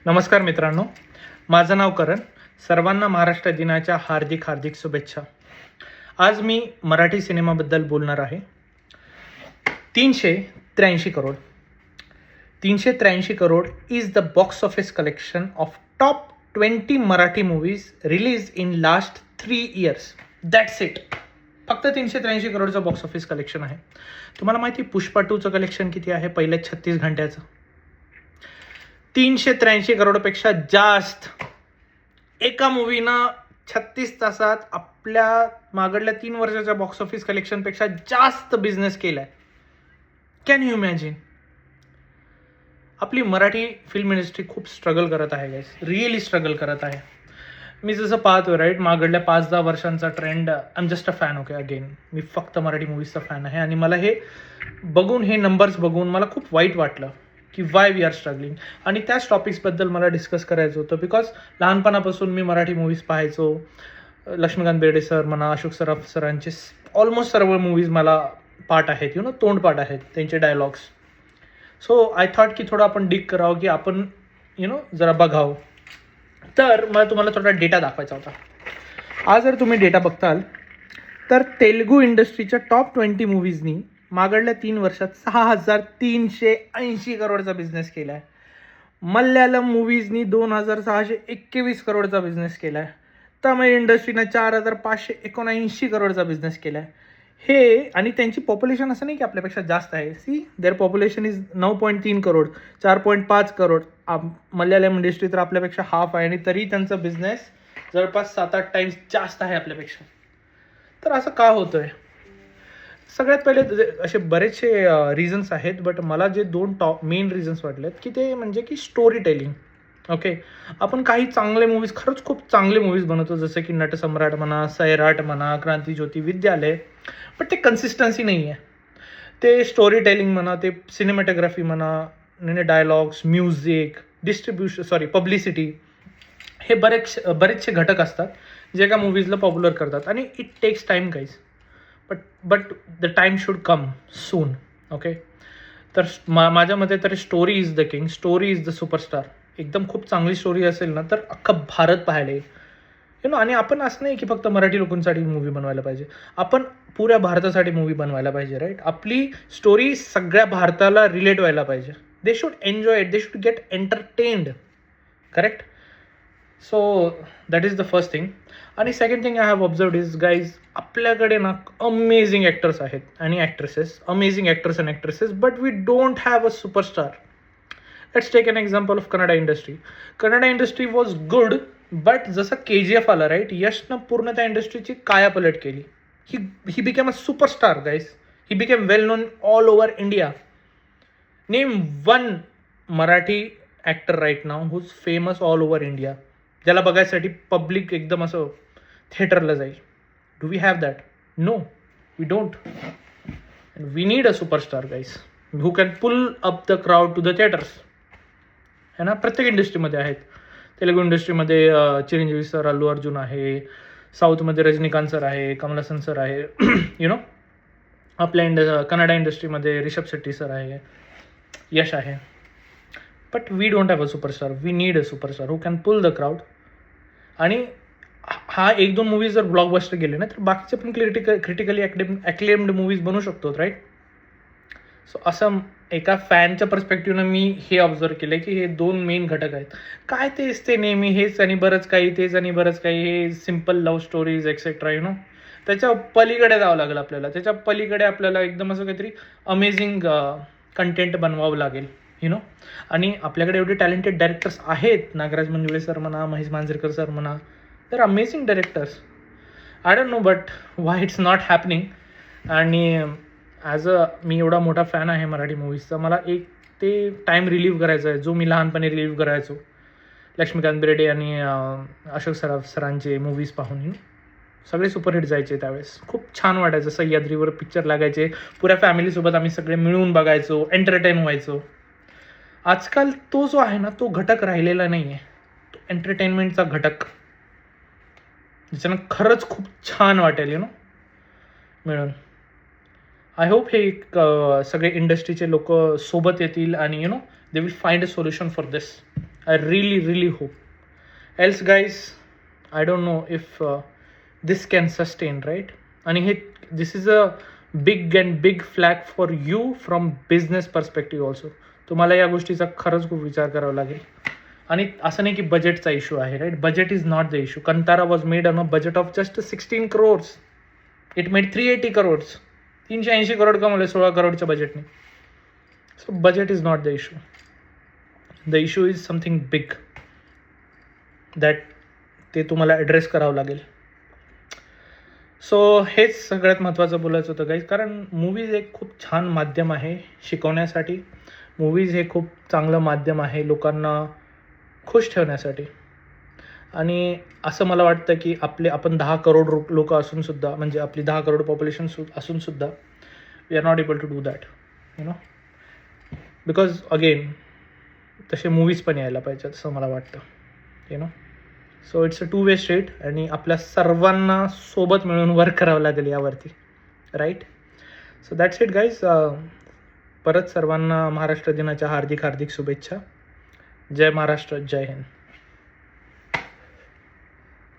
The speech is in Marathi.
नमस्कार मित्रांनो, माझं नाव करण. सर्वांना महाराष्ट्र दिनाच्या हार्दिक हार्दिक शुभेच्छा. आज मी मराठी सिनेमाबद्दल बोलणार आहे. 383 crore. 383 crore is the box office collection of top 20 Marathi movies release in last 3 years. That's it. फक्त 383 करोडचं बॉक्स ऑफिस कलेक्शन आहे. तुम्हाला माहिती पुष्पा 2चं कलेक्शन किती आहे पहिल्या 36 घंट्याचं? 383 करोडपेक्षा जास्त. एका मूवीनं 36 तासात आपल्या मागडल्या 3 वर्षाच्या बॉक्स ऑफिस कलेक्शनपेक्षा जास्त बिझनेस केलाय. Can you imagine? आपली मराठी फिल्म इंडस्ट्री खूप स्ट्रगल करत आहे गाईस, रिअली स्ट्रगल करत आहे. मी जसं पाहतोय राईट, मागडल्या 5-10 वर्षांचा trend. I am just a fan. Okay, again मी फक्त मराठी मूवीजचा फॅन आहे आणि मला हे बघून, हे नंबर्स बघून मला खूप वाईट वाटलं की वाय वी आर स्ट्रगलिंग. आणि त्याच टॉपिक्सबद्दल मला डिस्कस करायचं होतं, बिकॉज लहानपणापासून मी मराठी मूवीज पाहायचो. लक्ष्मीकांत बेर्डे सर म्हणा, अशोक सराफ सरांचे ऑलमोस्ट सर्व मूवीज मला पाठ आहेत, तोंड पाठ आहेत त्यांचे डायलॉग्स. सो आय थॉट की थोडं आपण डिग करावं, की आपण जरा बघावं. तर मला तुम्हाला थोडा डेटा दाखवायचा होता. आज जर तुम्ही डेटा बघताल तर तेलुगू इंडस्ट्रीच्या टॉप 20 मूवीजनी मागडल्या 3 वर्षात 6,380 करोडचा बिझनेस केला आहे. मल्याळम मूवीजनी 2,621 करोडचा बिझनेस केला आहे. तमिळ इंडस्ट्रीनं 4,579 करोडचा बिझनेस केला आहे. हे आणि त्यांची पॉप्युलेशन असं नाही की आपल्यापेक्षा जास्त आहे. See, there population is 9.3 crore, 4.5 crore. Malayalam industry तर आपल्यापेक्षा हाफ आहे आणि तरी त्यांचा बिझनेस जवळपास 7-8 टाइम्स जास्त आहे आपल्यापेक्षा. तर असं का होतंय? सगळ्यात पहिले असे बरेचसे रिझन्स आहेत, बट मला जे 2 मेन रिझन्स वाटलेत की ते म्हणजे की स्टोरी टेलिंग. ओके, आपण काही चांगले मूवीज, खरंच खूप चांगले मूवीज बनवतो, जसं की नटसम्राट म्हणा, सैराट म्हणा, क्रांतिज्योती, विद्यालय. बट ते कन्सिस्टन्सी नाही आहे. ते स्टोरी टेलिंग म्हणा, ते सिनेमॅटोग्राफी म्हणा, डायलॉग्स, म्युझिक, पब्लिसिटी, हे बरेचसे घटक असतात जे एका मूवीजला पॉप्युलर करतात आणि it takes time guys. But the time should come soon. Okay, तर माझ्या मते तर story is the king, story is the superstar. एकदम खूप चांगली स्टोरी असेल ना तर अख्खं भारत पाहायला येईल. आणि आपण असं नाही की फक्त मराठी लोकांसाठी मूवी बनवायला पाहिजे, आपण पुऱ्या भारतासाठी मूवी बनवायला पाहिजे. राईट, आपली स्टोरी सगळ्या भारताला रिलेट व्हायला पाहिजे. They should enjoy it, they should get entertained. Correct. So that is the first thing. आणि second thing I have observed is guys, आपल्याकडे ना अमेझिंग ॲक्टर्स आहेत आणि actresses, amazing actors and actresses, but we don't have a superstar. Let's take an example of Kannada industry. Kannada industry was good, but जसं KGF आलं राईट, यशनं पूर्ण त्या इंडस्ट्रीची कायापलट केली. He became a superstar guys. He became well known all over India. Name one Marathi actor right नाव whose famous all over India, ज्याला बघायसाठी पब्लिक एकदम असं थिएटरला जाईल. Do we have that? No, we don't. We need a superstar guys who can pull up the crowd to the theatres. है ना, प्रत्येक इंडस्ट्रीमध्ये आहेत. तेलुगू इंडस्ट्रीमध्ये चिरंजीवी सर, अल्लू अर्जुन आहे. साऊथमध्ये रजनीकांत सर आहे, कमल हसन सर आहे. आपल्या कन्नडा इंडस्ट्रीमध्ये रिषभ शेट्टी सर आहे, यश आहे. But we don't have a superstar. We need a superstar who can pull the crowd. आणि हा 1-2 मूवीज जर ब्लॉकबस्टर गेले ना तर बाकीचे पण क्रिटिकली ॲक्लेम्ड मूवीज बनवू शकतो. राईट. सो असं एका फॅनच्या पर्स्पेक्टिव्हनं मी हे ऑब्झर्व केलं की हे 2 मेन घटक आहेत. काय तेच ते नेहमी हेच आणि बरंच काही, तेच आणि बरंच काही, हे सिम्पल लव्ह स्टोरीज एक्सेट्रा. त्याच्या पलीकडे जावं लागेल आपल्याला. त्याच्या पलीकडे आपल्याला एकदम असं काहीतरी अमेझिंग कंटेंट बनवावं लागेल. आणि आपल्याकडे एवढे टॅलेंटेड डायरेक्टर्स आहेत. नागराज मंजुळे सर म्हणा, महेश मांजरेकर सर म्हणा, दर amazing directors. I don't know but why it's not happening. आणि मी एवढा मोठा फॅन आहे मराठी मूवीजचा, मला एक ते टाईम रिलीव्ह करायचा आहे जो मी लहानपणी रिलीव्ह करायचो. लक्ष्मीकांत बेर्डे आणि अशोक सराफ सरांचे मूवीज पाहून सगळे सुपरहिट जायचे त्यावेळेस. खूप छान वाटायचं. सह्याद्रीवर पिक्चर लागायचे, पुऱ्या फॅमिलीसोबत आम्ही सगळे मिळून बघायचो, एंटरटेन व्हायचो. आजकाल तो जो आहे ना तो घटक राहिलेला नाही आहे, तो एंटरटेनमेंटचा घटक, ज्याच्यानं खरंच खूप छान वाटेल मिळून. आय होप हे सगळे इंडस्ट्रीचे लोक सोबत येतील आणि they will find a solution for this. I really hope. Else guys, I don't know if this can sustain, right? आणि this is a big flag for you from business perspective also. तुम्हाला या गोष्टीचा खरंच खूप विचार करावा लागेल. आणि असं नाही की बजेटचा इश्यू आहे, right? Budget is not the issue. Kantara was made on a budget of just 16 crores. It made 380 crores. 380 crore कमवले 16 करोडच्या बजेटने. So budget is not the issue. The issue is something big that ते तुम्हाला ॲड्रेस करावं लागेल. सो हेच सगळ्यात महत्त्वाचं बोलायचं होतं गाईज. कारण मूवीज एक खूप छान माध्यम आहे शिकवण्यासाठी. मूवीज हे खूप चांगलं माध्यम आहे लोकांना खुश ठेवण्यासाठी. आणि असं मला वाटतं की आपण 10 करोड लोक असूनसुद्धा, म्हणजे आपली 10 करोड पॉप्युलेशन असूनसुद्धा we are not able to do that, because again तसे मूवीज पण यायला पाहिजेत असं मला वाटतं. So it's a 2-way street आणि आपल्या सर्वांना सोबत मिळून वर्क करावं लागेल यावरती, right? So that's it guys. परत सर्वांना महाराष्ट्र दिनाच्या हार्दिक शुभेच्छा. जय महाराष्ट्र, जय हिंद.